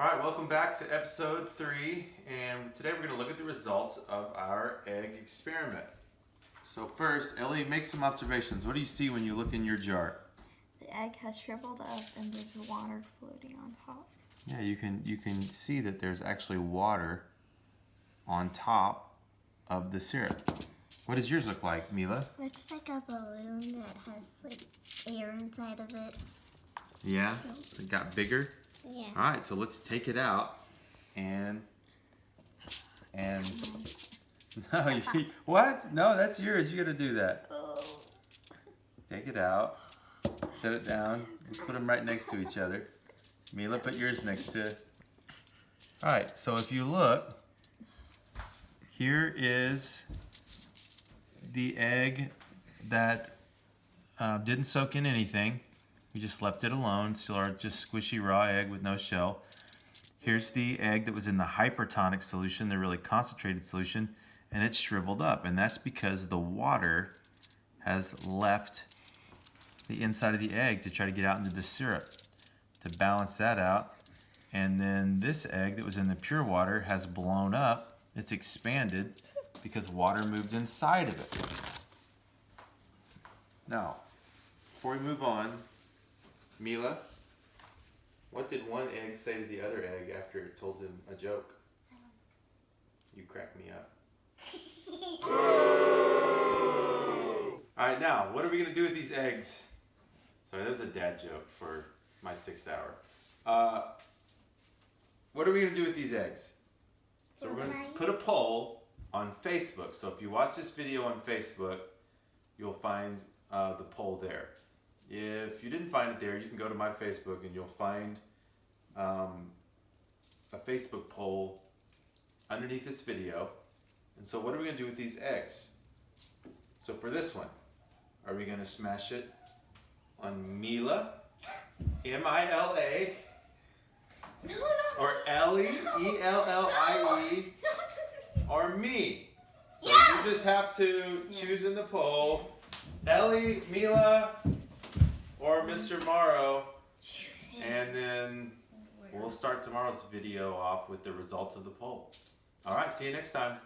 All right, welcome back to episode 3, and today we're going to look at the results of our egg experiment. So first, Ellie, make some observations. What do you see when you look in your jar? The egg has shriveled up and there's water floating on top. Yeah, you can see that there's actually water on top of the syrup. What does yours look like, Mila? Looks like a balloon that has like air inside of it. Yeah, it got bigger. Yeah. All right, so let's take it out and no, what? No, that's yours. You got to do that. Oh. Take it out. Set it down. Let's put them right next to each other. Mila, put yours next to it. All right, so if you look, here is the egg that didn't soak in anything. We just left it alone, still our just squishy raw egg with no shell. Here's the egg that was in the hypertonic solution, the really concentrated solution, and it's shriveled up. And that's because the water has left the inside of the egg to try to get out into the syrup to balance that out. And then this egg that was in the pure water has blown up. It's expanded because water moved inside of it. Now, before we move on, Mila, what did one egg say to the other egg after it told him a joke? You crack me up. Alright, now, what are we going to do with these eggs? Sorry, that was a dad joke for my 6th hour. What are we going to do with these eggs? So we're going to put a poll on Facebook. So if you watch this video on Facebook, you'll find the poll there. If you didn't find it there, you can go to my Facebook and you'll find a Facebook poll underneath this video. And so what are we going to do with these eggs? So for this one, are we going to smash it on Mila, M-I-L-A, or Ellie, E-L-L-I-E, or me? So you just have to choose in the poll, Ellie, Mila, or Mr. Morrow, and then we'll start tomorrow's video off with the results of the poll. All right, see you next time.